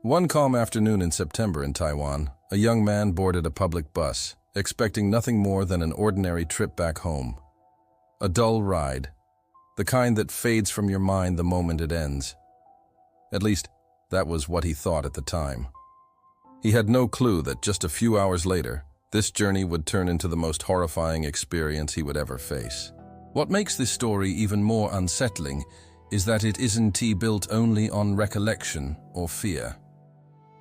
One calm afternoon in September in Taiwan, a young man boarded a public bus, expecting nothing more than an ordinary trip back home. A dull ride, the kind that fades from your mind the moment it ends. At least, that was what he thought at the time. He had no clue that just a few hours later, this journey would turn into the most horrifying experience he would ever face. What makes this story even more unsettling is that it isn't built only on recollection or fear.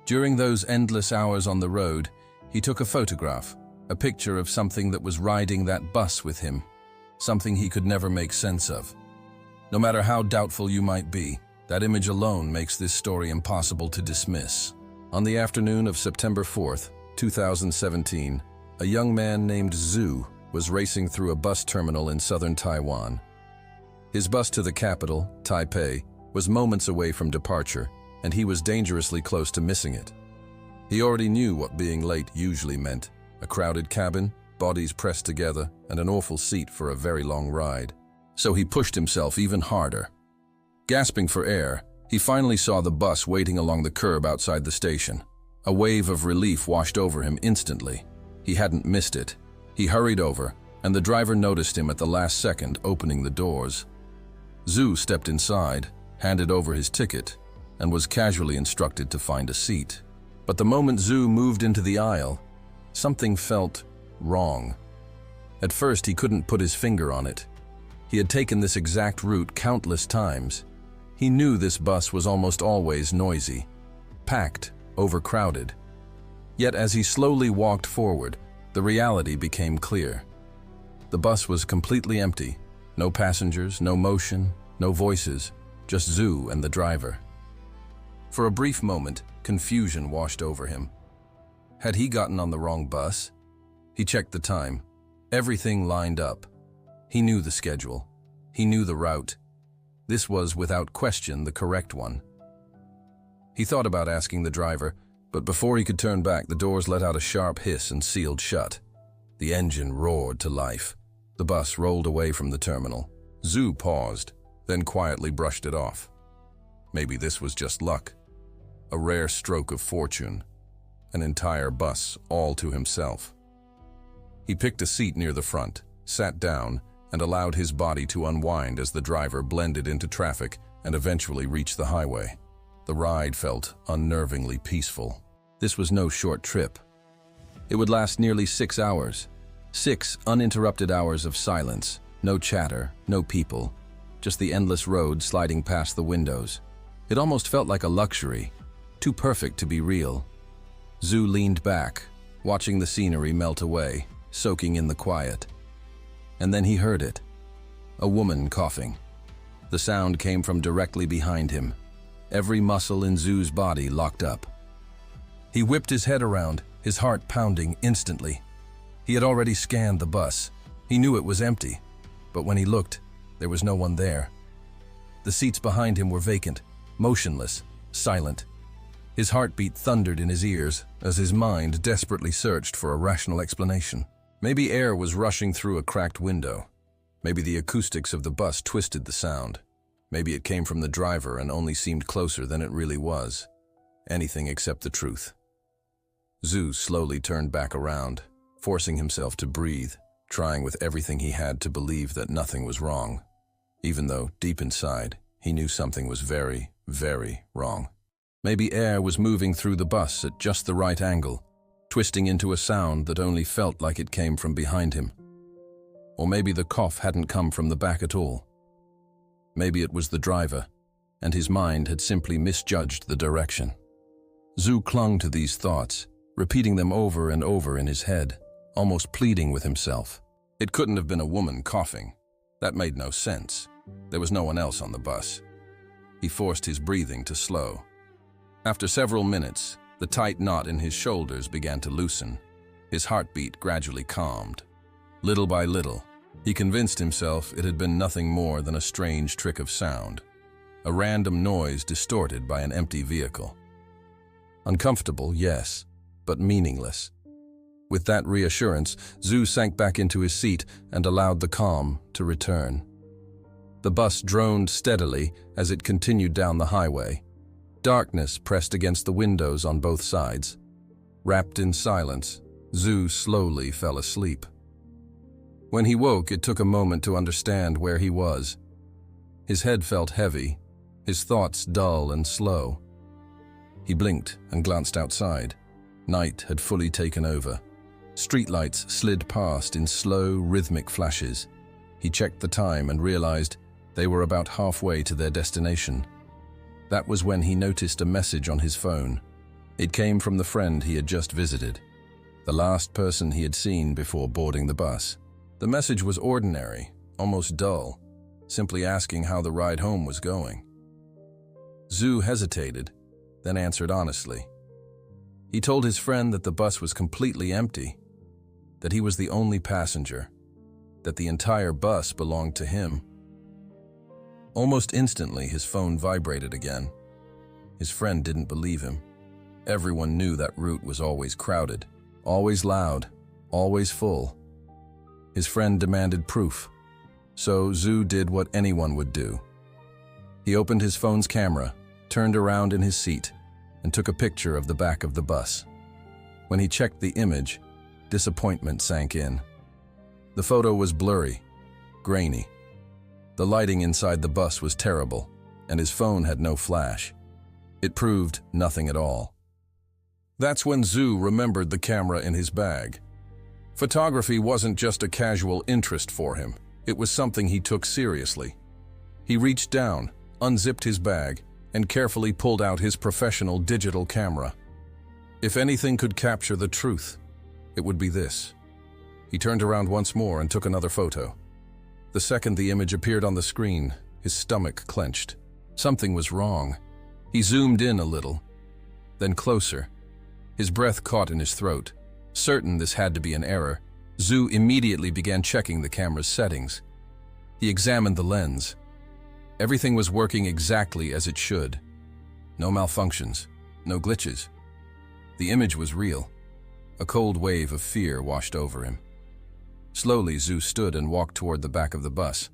During those endless hours on the road, he took a photograph, a picture of something that was riding that bus with him, something he could never make sense of. No matter how doubtful you might be, that image alone makes this story impossible to dismiss. On the afternoon of September 4th, 2017, a young man named Zhu was racing through a bus terminal in southern Taiwan. His bus to the capital, Taipei, was moments away from departure, and he was dangerously close to missing it. He already knew what being late usually meant: a crowded cabin, bodies pressed together, and an awful seat for a very long ride. So he pushed himself even harder. Gasping for air, he finally saw the bus waiting along the curb outside the station. A wave of relief washed over him instantly. He hadn't missed it. He hurried over, and the driver noticed him at the last second, opening the doors. Zhu stepped inside, handed over his ticket, and was casually instructed to find a seat. But the moment Zhu moved into the aisle, something felt wrong. At first, he couldn't put his finger on it. He had taken this exact route countless times. He knew this bus was almost always noisy, packed, overcrowded. Yet as he slowly walked forward, the reality became clear. The bus was completely empty. No passengers, no motion, no voices, just Zhu and the driver. For a brief moment, confusion washed over him. Had he gotten on the wrong bus? He checked the time. Everything lined up. He knew the schedule. He knew the route. This was, without question, the correct one. He thought about asking the driver, but before he could turn back, the doors let out a sharp hiss and sealed shut. The engine roared to life. The bus rolled away from the terminal. Zhu paused, then quietly brushed it off. Maybe this was just luck. A rare stroke of fortune. An entire bus all to himself. He picked a seat near the front, sat down, and allowed his body to unwind as the driver blended into traffic and eventually reached the highway. The ride felt unnervingly peaceful. This was no short trip. It would last nearly 6 hours. 6 uninterrupted hours of silence, no chatter, no people, just the endless road sliding past the windows. It almost felt like a luxury, too perfect to be real. Zhu leaned back, watching the scenery melt away, soaking in the quiet. And then he heard it. A woman coughing. The sound came from directly behind him. Every muscle in Zhu's body locked up. He whipped his head around, his heart pounding instantly. He had already scanned the bus. He knew it was empty, but when he looked, there was no one there. The seats behind him were vacant, motionless, silent. His heartbeat thundered in his ears as his mind desperately searched for a rational explanation. Maybe air was rushing through a cracked window. Maybe the acoustics of the bus twisted the sound. Maybe it came from the driver and only seemed closer than it really was. Anything except the truth. Zhu slowly turned back around, forcing himself to breathe, trying with everything he had to believe that nothing was wrong, even though, deep inside, he knew something was very, very wrong. Maybe air was moving through the bus at just the right angle, twisting into a sound that only felt like it came from behind him. Or maybe the cough hadn't come from the back at all. Maybe it was the driver, and his mind had simply misjudged the direction. Zhu clung to these thoughts, repeating them over and over in his head, almost pleading with himself. It couldn't have been a woman coughing. That made no sense. There was no one else on the bus. He forced his breathing to slow. After several minutes, the tight knot in his shoulders began to loosen. His heartbeat gradually calmed. Little by little, he convinced himself it had been nothing more than a strange trick of sound, a random noise distorted by an empty vehicle. Uncomfortable, yes, but meaningless. With that reassurance, Zhu sank back into his seat and allowed the calm to return. The bus droned steadily as it continued down the highway. Darkness pressed against the windows on both sides. Wrapped in silence, Zhu slowly fell asleep. When he woke, it took a moment to understand where he was. His head felt heavy, his thoughts dull and slow. He blinked and glanced outside. Night had fully taken over. Streetlights slid past in slow, rhythmic flashes. He checked the time and realized they were about halfway to their destination. That was when he noticed a message on his phone. It came from the friend he had just visited, the last person he had seen before boarding the bus. The message was ordinary, almost dull, simply asking how the ride home was going. Zhu hesitated, then answered honestly. He told his friend that the bus was completely empty, that he was the only passenger, that the entire bus belonged to him. Almost instantly, his phone vibrated again. His friend didn't believe him. Everyone knew that route was always crowded, always loud, always full. His friend demanded proof, so Zhu did what anyone would do. He opened his phone's camera, turned around in his seat, and took a picture of the back of the bus. When he checked the image, disappointment sank in. The photo was blurry, grainy. The lighting inside the bus was terrible, and his phone had no flash. It proved nothing at all. That's when Zhu remembered the camera in his bag. Photography wasn't just a casual interest for him. It was something he took seriously. He reached down, unzipped his bag, and carefully pulled out his professional digital camera. If anything could capture the truth, it would be this. He turned around once more and took another photo. The second the image appeared on the screen, his stomach clenched. Something was wrong. He zoomed in a little, then closer. His breath caught in his throat. Certain this had to be an error, Zhu immediately began checking the camera's settings. He examined the lens. Everything was working exactly as it should. No malfunctions, no glitches. The image was real. A cold wave of fear washed over him. Slowly, Zhu stood and walked toward the back of the bus.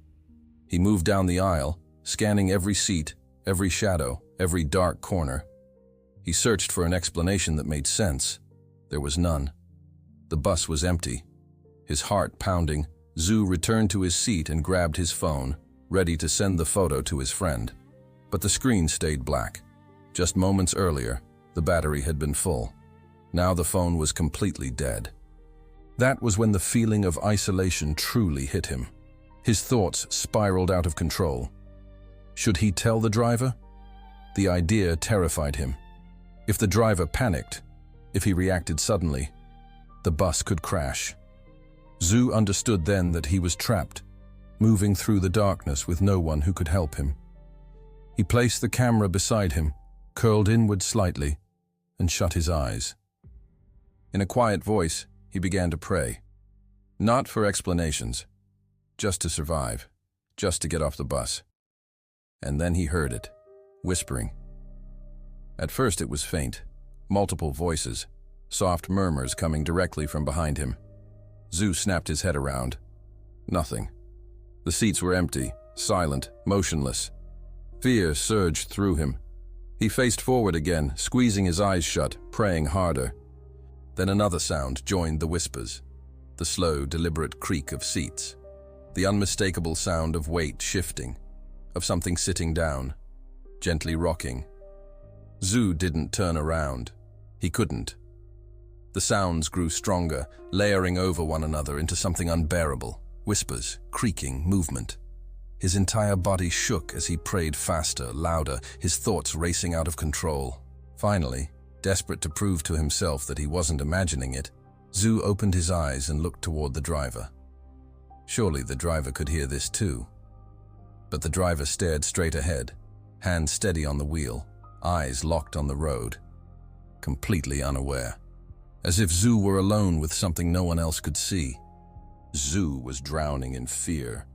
He moved down the aisle, scanning every seat, every shadow, every dark corner. He searched for an explanation that made sense. There was none. The bus was empty. His heart pounding, Zhu returned to his seat and grabbed his phone, ready to send the photo to his friend. But the screen stayed black. Just moments earlier, the battery had been full. Now the phone was completely dead. That was when the feeling of isolation truly hit him. His thoughts spiraled out of control. Should he tell the driver? The idea terrified him. If the driver panicked, if he reacted suddenly, the bus could crash. Zhu understood then that he was trapped, moving through the darkness with no one who could help him. He placed the camera beside him, curled inward slightly, and shut his eyes. In a quiet voice, he began to pray. Not for explanations, just to survive, just to get off the bus. And then he heard it, whispering. At first it was faint, multiple voices, soft murmurs coming directly from behind him. Zhu snapped his head around. Nothing. The seats were empty, silent, motionless. Fear surged through him. He faced forward again, squeezing his eyes shut, praying harder. Then another sound joined the whispers, the slow, deliberate creak of seats, the unmistakable sound of weight shifting, of something sitting down, gently rocking. Zhu didn't turn around. He couldn't. The sounds grew stronger, layering over one another into something unbearable. Whispers, creaking, movement. His entire body shook as he prayed faster, louder, his thoughts racing out of control. Finally, desperate to prove to himself that he wasn't imagining it, Zhu opened his eyes and looked toward the driver. Surely the driver could hear this too. But the driver stared straight ahead, hands steady on the wheel, eyes locked on the road, completely unaware. As if Zhu were alone with something no one else could see. Zhu was drowning in fear.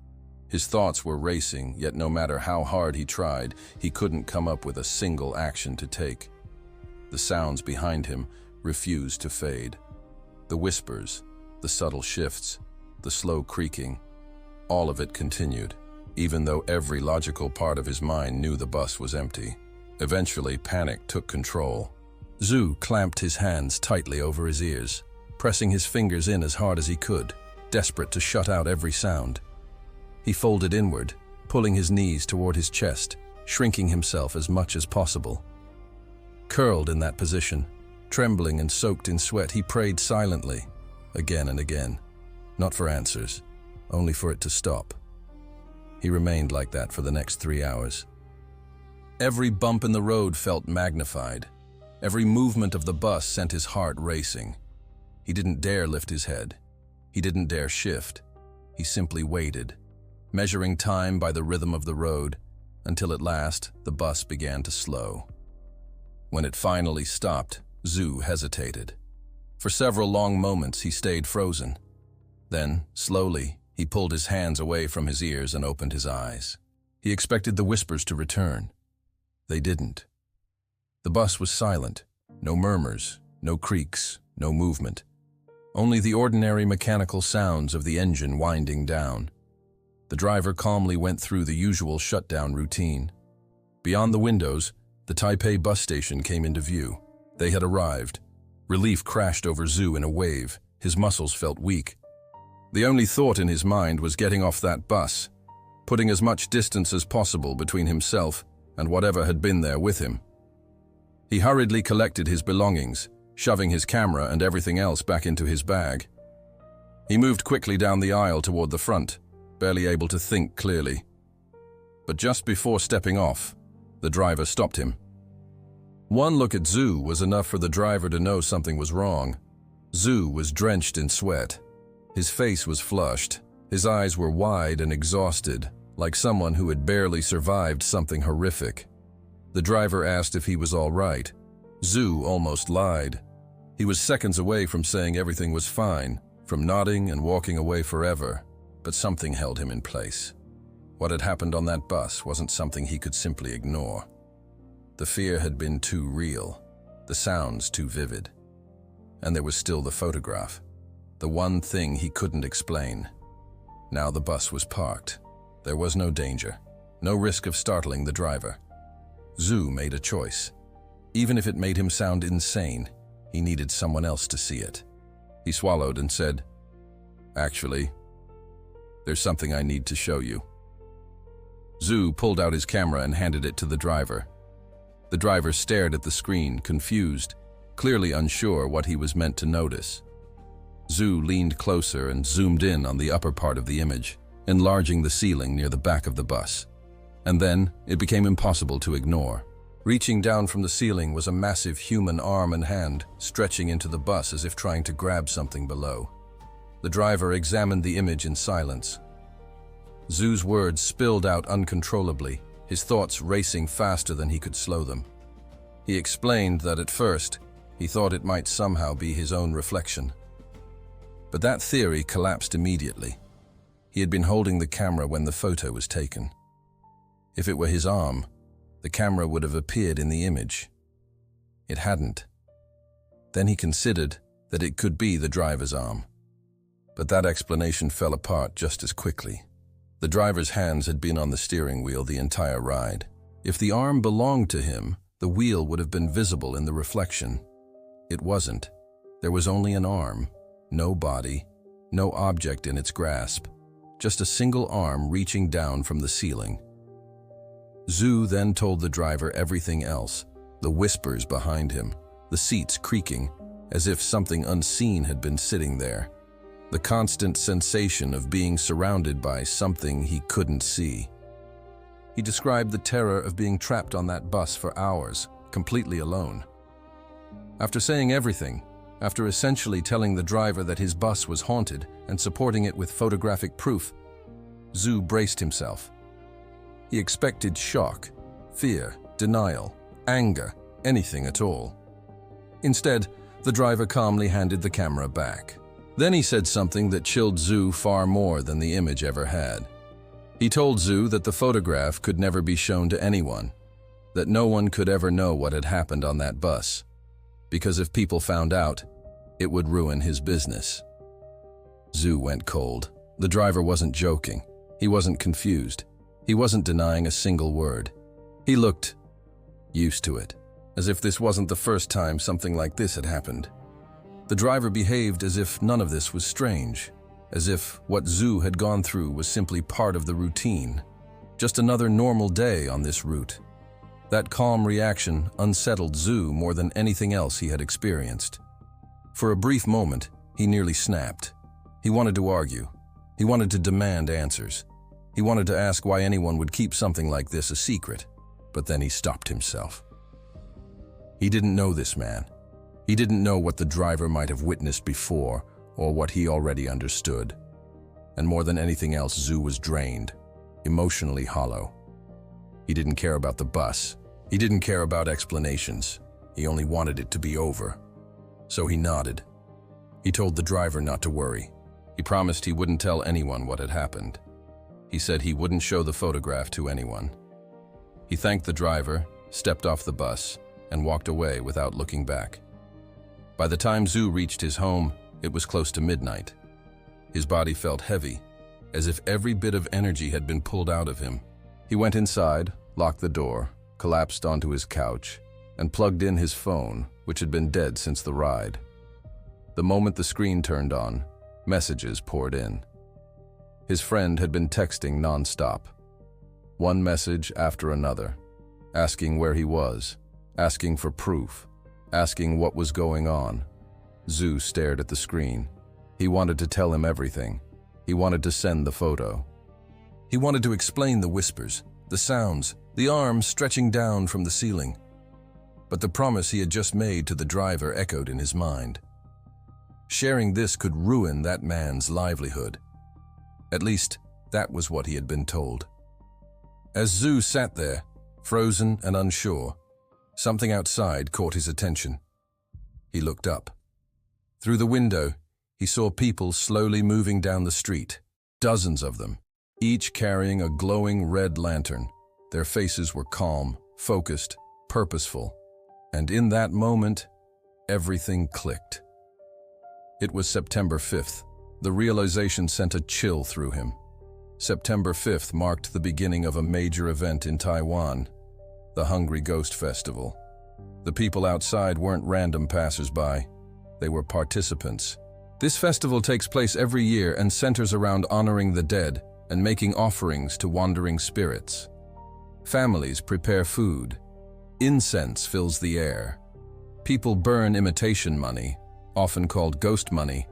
His thoughts were racing, yet no matter how hard he tried, he couldn't come up with a single action to take. The sounds behind him refused to fade. The whispers, the subtle shifts, the slow creaking, all of it continued, even though every logical part of his mind knew the bus was empty. Eventually, panic took control. Zhu clamped his hands tightly over his ears, pressing his fingers in as hard as he could, desperate to shut out every sound. He folded inward, pulling his knees toward his chest, shrinking himself as much as possible. Curled in that position, trembling and soaked in sweat, he prayed silently, again and again, not for answers, only for it to stop. He remained like that for the next 3 hours. Every bump in the road felt magnified. Every movement of the bus sent his heart racing. He didn't dare lift his head. He didn't dare shift. He simply waited, measuring time by the rhythm of the road, until at last the bus began to slow. When it finally stopped, Zhu hesitated. For several long moments he stayed frozen. Then, slowly, he pulled his hands away from his ears and opened his eyes. He expected the whispers to return. They didn't. The bus was silent. No murmurs, no creaks, no movement. Only the ordinary mechanical sounds of the engine winding down. The driver calmly went through the usual shutdown routine. Beyond the windows, the Taipei bus station came into view. They had arrived. Relief crashed over Zhu in a wave. His muscles felt weak. The only thought in his mind was getting off that bus, putting as much distance as possible between himself and whatever had been there with him. He hurriedly collected his belongings, shoving his camera and everything else back into his bag. He moved quickly down the aisle toward the front, barely able to think clearly. But just before stepping off, the driver stopped him. One look at Zhu was enough for the driver to know something was wrong. Zhu was drenched in sweat. His face was flushed. His eyes were wide and exhausted, like someone who had barely survived something horrific. The driver asked if he was all right. Zhu almost lied. He was seconds away from saying everything was fine, from nodding and walking away forever, but something held him in place. What had happened on that bus wasn't something he could simply ignore. The fear had been too real, the sounds too vivid. And there was still the photograph, the one thing he couldn't explain. Now the bus was parked. There was no danger, no risk of startling the driver. Zhu made a choice. Even if it made him sound insane, he needed someone else to see it. He swallowed and said, "Actually, there's something I need to show you." Zhu pulled out his camera and handed it to the driver. The driver stared at the screen, confused, clearly unsure what he was meant to notice. Zhu leaned closer and zoomed in on the upper part of the image, enlarging the ceiling near the back of the bus. And then, it became impossible to ignore. Reaching down from the ceiling was a massive human arm and hand, stretching into the bus as if trying to grab something below. The driver examined the image in silence. Zhu's words spilled out uncontrollably, his thoughts racing faster than he could slow them. He explained that at first, he thought it might somehow be his own reflection. But that theory collapsed immediately. He had been holding the camera when the photo was taken. If it were his arm, the camera would have appeared in the image. It hadn't. Then he considered that it could be the driver's arm. But that explanation fell apart just as quickly. The driver's hands had been on the steering wheel the entire ride. If the arm belonged to him, the wheel would have been visible in the reflection. It wasn't. There was only an arm, no body, no object in its grasp, just a single arm reaching down from the ceiling. Zhu then told the driver everything else, the whispers behind him, the seats creaking, as if something unseen had been sitting there, the constant sensation of being surrounded by something he couldn't see. He described the terror of being trapped on that bus for hours, completely alone. After saying everything, after essentially telling the driver that his bus was haunted and supporting it with photographic proof, Zhu braced himself. He expected shock, fear, denial, anger, anything at all. Instead, the driver calmly handed the camera back. Then he said something that chilled Zhu far more than the image ever had. He told Zhu that the photograph could never be shown to anyone, that no one could ever know what had happened on that bus, because if people found out, it would ruin his business. Zhu went cold. The driver wasn't joking. He wasn't confused. He wasn't denying a single word. He looked used to it, as if this wasn't the first time something like this had happened. The driver behaved as if none of this was strange, as if what Zhu had gone through was simply part of the routine, just another normal day on this route. That calm reaction unsettled Zhu more than anything else he had experienced. For a brief moment, he nearly snapped. He wanted to argue. He wanted to demand answers. He wanted to ask why anyone would keep something like this a secret, but then he stopped himself. He didn't know this man. He didn't know what the driver might have witnessed before or what he already understood. And more than anything else, Zhu was drained, emotionally hollow. He didn't care about the bus. He didn't care about explanations. He only wanted it to be over. So he nodded. He told the driver not to worry. He promised he wouldn't tell anyone what had happened. He said he wouldn't show the photograph to anyone. He thanked the driver, stepped off the bus, and walked away without looking back. By the time Zhu reached his home, it was close to midnight. His body felt heavy, as if every bit of energy had been pulled out of him. He went inside, locked the door, collapsed onto his couch, and plugged in his phone, which had been dead since the ride. The moment the screen turned on, messages poured in. His friend had been texting nonstop. One message after another, asking where he was, asking for proof, asking what was going on. Zhu stared at the screen. He wanted to tell him everything. He wanted to send the photo. He wanted to explain the whispers, the sounds, the arms stretching down from the ceiling. But the promise he had just made to the driver echoed in his mind. Sharing this could ruin that man's livelihood. At least, that was what he had been told. As Zhu sat there, frozen and unsure, something outside caught his attention. He looked up. Through the window, he saw people slowly moving down the street, dozens of them, each carrying a glowing red lantern. Their faces were calm, focused, purposeful, and in that moment, everything clicked. It was September 5th. The realization sent a chill through him. September 5th marked the beginning of a major event in Taiwan, the Hungry Ghost Festival. The people outside weren't random passers-by. They were participants. This festival takes place every year and centers around honoring the dead and making offerings to wandering spirits. Families prepare food. Incense fills the air. People burn imitation money, often called ghost money,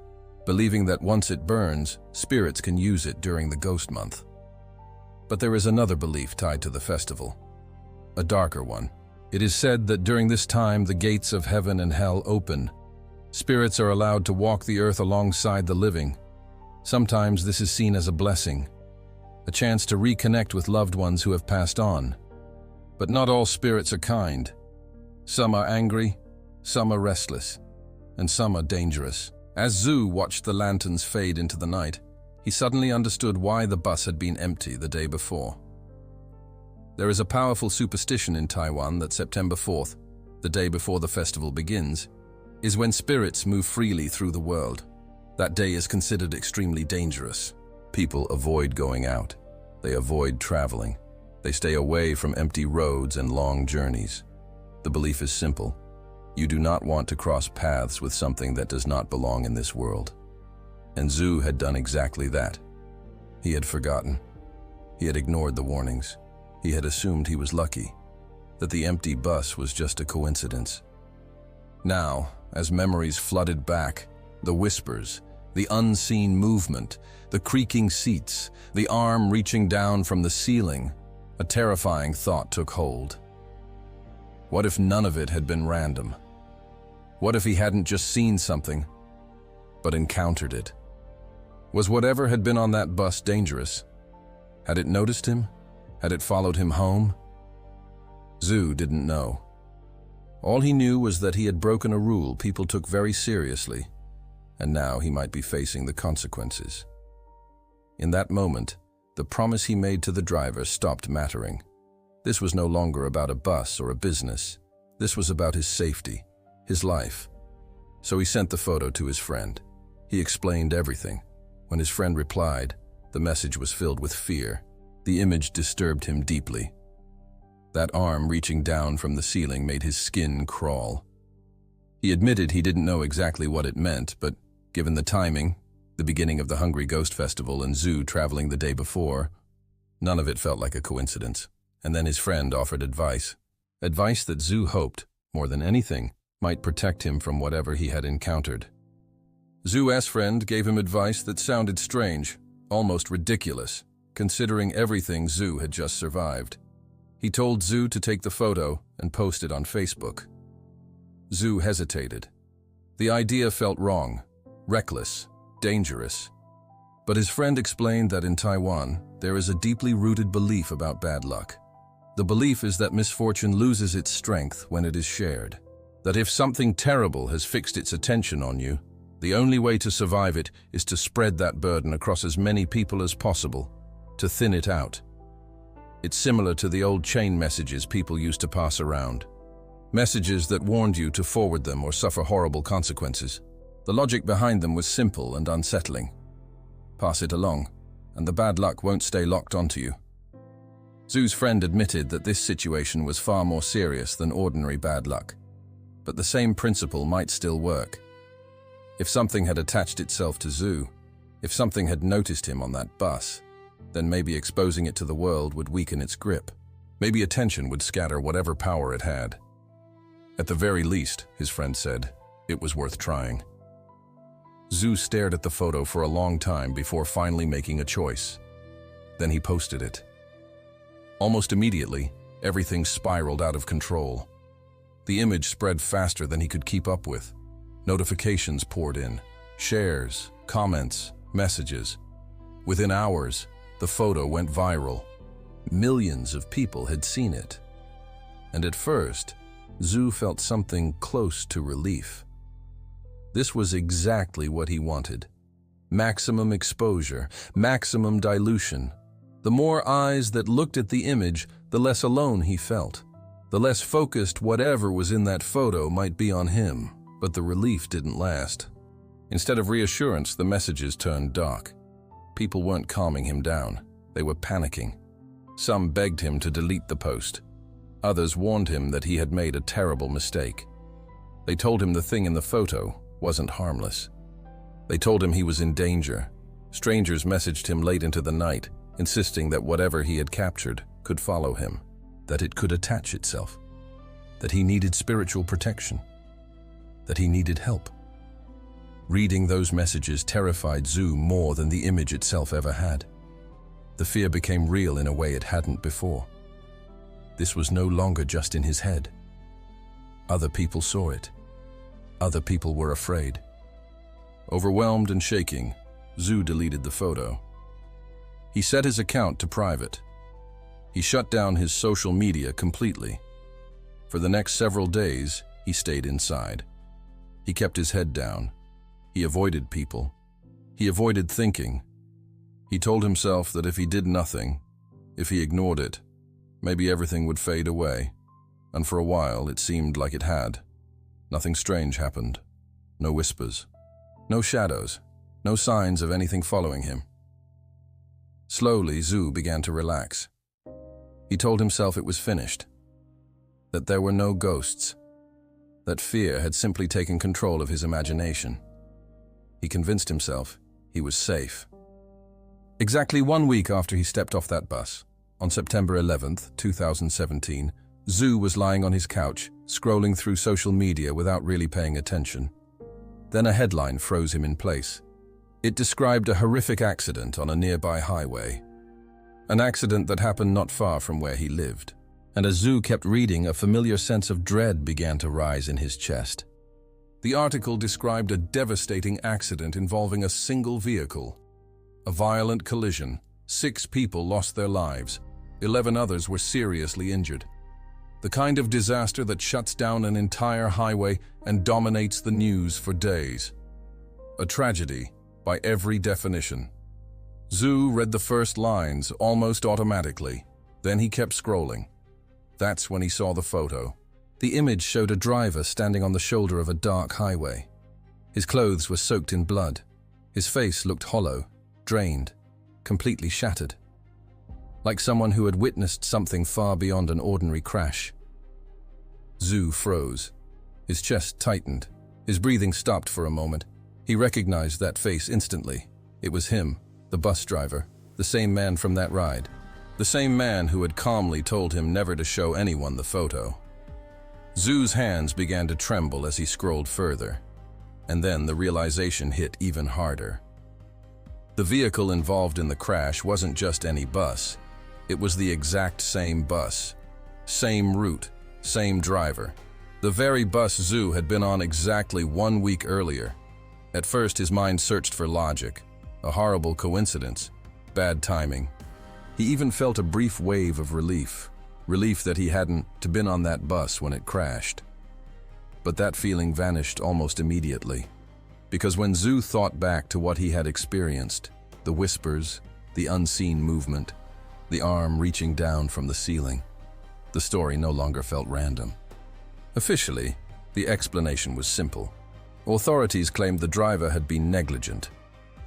believing that once it burns, spirits can use it during the ghost month. But there is another belief tied to the festival, a darker one. It is said that during this time the gates of heaven and hell open. Spirits are allowed to walk the earth alongside the living. Sometimes this is seen as a blessing, a chance to reconnect with loved ones who have passed on. But not all spirits are kind. Some are angry, some are restless, and some are dangerous. As Zhu watched the lanterns fade into the night, he suddenly understood why the bus had been empty the day before. There is a powerful superstition in Taiwan that September 4th, the day before the festival begins, is when spirits move freely through the world. That day is considered extremely dangerous. People avoid going out. They avoid traveling. They stay away from empty roads and long journeys. The belief is simple. You do not want to cross paths with something that does not belong in this world. And Zhu had done exactly that. He had forgotten. He had ignored the warnings. He had assumed he was lucky, that the empty bus was just a coincidence. Now, as memories flooded back, the whispers, the unseen movement, the creaking seats, the arm reaching down from the ceiling, a terrifying thought took hold. What if none of it had been random? What if he hadn't just seen something, but encountered it? Was whatever had been on that bus dangerous? Had it noticed him? Had it followed him home? Zhu didn't know. All he knew was that he had broken a rule people took very seriously, and now he might be facing the consequences. In that moment, the promise he made to the driver stopped mattering. This was no longer about a bus or a business. This was about his safety, his life. So he sent the photo to his friend. He explained everything. When his friend replied, the message was filled with fear. The image disturbed him deeply. That arm reaching down from the ceiling made his skin crawl. He admitted he didn't know exactly what it meant, but given the timing, the beginning of the Hungry Ghost Festival and Zhu traveling the day before, none of it felt like a coincidence. And then his friend offered advice. Advice that Zhu hoped, more than anything, might protect him from whatever he had encountered. Zhu's friend gave him advice that sounded strange, almost ridiculous, considering everything Zhu had just survived. He told Zhu to take the photo and post it on Facebook. Zhu hesitated. The idea felt wrong, reckless, dangerous. But his friend explained that in Taiwan, there is a deeply rooted belief about bad luck. The belief is that misfortune loses its strength when it is shared. That if something terrible has fixed its attention on you, the only way to survive it is to spread that burden across as many people as possible, to thin it out. It's similar to the old chain messages people used to pass around. Messages that warned you to forward them or suffer horrible consequences. The logic behind them was simple and unsettling. Pass it along, and the bad luck won't stay locked onto you. Zhu's friend admitted that this situation was far more serious than ordinary bad luck. But the same principle might still work. If something had attached itself to Zhu, if something had noticed him on that bus, then maybe exposing it to the world would weaken its grip. Maybe attention would scatter whatever power it had. At the very least, his friend said, it was worth trying. Zhu stared at the photo for a long time before finally making a choice. Then he posted it. Almost immediately, everything spiraled out of control. The image spread faster than he could keep up with. Notifications poured in, shares, comments, messages. Within hours, the photo went viral. Millions of people had seen it. And at first, Zhu felt something close to relief. This was exactly what he wanted. Maximum exposure, maximum dilution. The more eyes that looked at the image, the less alone he felt. The less focused whatever was in that photo might be on him, but the relief didn't last. Instead of reassurance, the messages turned dark. People weren't calming him down. They were panicking. Some begged him to delete the post. Others warned him that he had made a terrible mistake. They told him the thing in the photo wasn't harmless. They told him he was in danger. Strangers messaged him late into the night, insisting that whatever he had captured could follow him, that it could attach itself, that he needed spiritual protection, that he needed help. Reading those messages terrified Zhu more than the image itself ever had. The fear became real in a way it hadn't before. This was no longer just in his head. Other people saw it. Other people were afraid. Overwhelmed and shaking, Zhu deleted the photo. He set his account to private. He shut down his social media completely. For the next several days, he stayed inside. He kept his head down. He avoided people. He avoided thinking. He told himself that if he did nothing, if he ignored it, maybe everything would fade away. And for a while, it seemed like it had. Nothing strange happened. No whispers. No shadows. No signs of anything following him. Slowly, Zhu began to relax. He told himself it was finished. That there were no ghosts. That fear had simply taken control of his imagination. He convinced himself he was safe. Exactly 1 week after he stepped off that bus, on September 11th, 2017, Zhu was lying on his couch, scrolling through social media without really paying attention. Then a headline froze him in place. It described a horrific accident on a nearby highway. An accident that happened not far from where he lived. And as Zhu kept reading, a familiar sense of dread began to rise in his chest. The article described a devastating accident involving a single vehicle. A violent collision. 6 people lost their lives. 11 others were seriously injured. The kind of disaster that shuts down an entire highway and dominates the news for days. A tragedy by every definition. Zhu read the first lines almost automatically. Then he kept scrolling. That's when he saw the photo. The image showed a driver standing on the shoulder of a dark highway. His clothes were soaked in blood. His face looked hollow, drained, completely shattered. like someone who had witnessed something far beyond an ordinary crash. Zhu froze. His chest tightened. His breathing stopped for a moment. He recognized that face instantly. It was him, the bus driver, the same man from that ride. The same man who had calmly told him never to show anyone the photo. Zhu's hands began to tremble as he scrolled further. And then the realization hit even harder. The vehicle involved in the crash wasn't just any bus. It was the exact same bus. Same route, same driver. The very bus Zhu had been on exactly 1 week earlier. At first, his mind searched for logic. A horrible coincidence. Bad timing. He even felt a brief wave of relief. Relief that he hadn't been on that bus when it crashed. But that feeling vanished almost immediately. Because when Zhu thought back to what he had experienced, the whispers, the unseen movement, the arm reaching down from the ceiling, the story no longer felt random. Officially, the explanation was simple. Authorities claimed the driver had been negligent.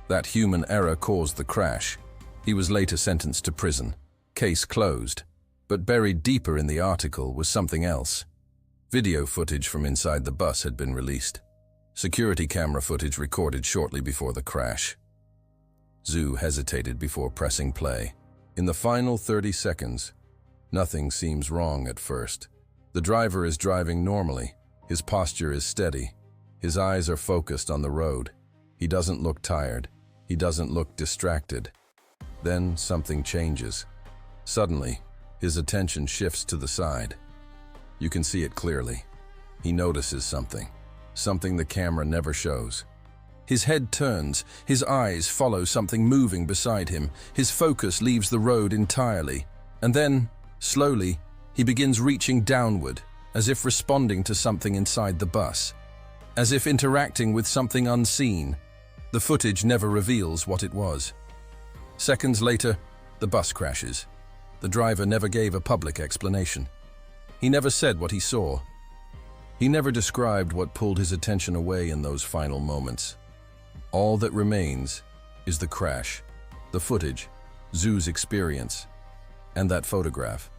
That human error caused the crash. He was later sentenced to prison. Case closed. But buried deeper in the article was something else. Video footage from inside the bus had been released. Security camera footage recorded shortly before the crash. Zhu hesitated before pressing play. In the final 30 seconds, nothing seems wrong at first. The driver is driving normally. His posture is steady. His eyes are focused on the road. He doesn't look tired. He doesn't look distracted. Then something changes. Suddenly, his attention shifts to the side. You can see it clearly. He notices something. Something the camera never shows. His head turns, his eyes follow something moving beside him. His focus leaves the road entirely. And then, slowly, he begins reaching downward, as if responding to something inside the bus. As if interacting with something unseen. The footage never reveals what it was. Seconds later, the bus crashes. The driver never gave a public explanation. He never said what he saw. He never described what pulled his attention away in those final moments. All that remains is the crash, the footage, Zhu's experience, and that photograph.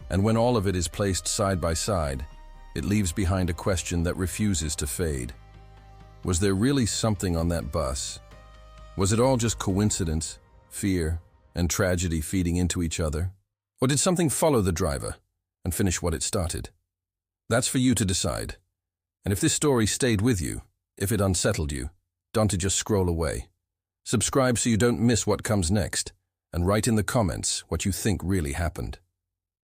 And when all of it is placed side by side, it leaves behind a question that refuses to fade. Was there really something on that bus? Was it all just coincidence, fear, and tragedy feeding into each other? Or did something follow the driver and finish what it started? That's for you to decide. And if this story stayed with you, if it unsettled you, don't just scroll away. Subscribe so you don't miss what comes next, and write in the comments what you think really happened.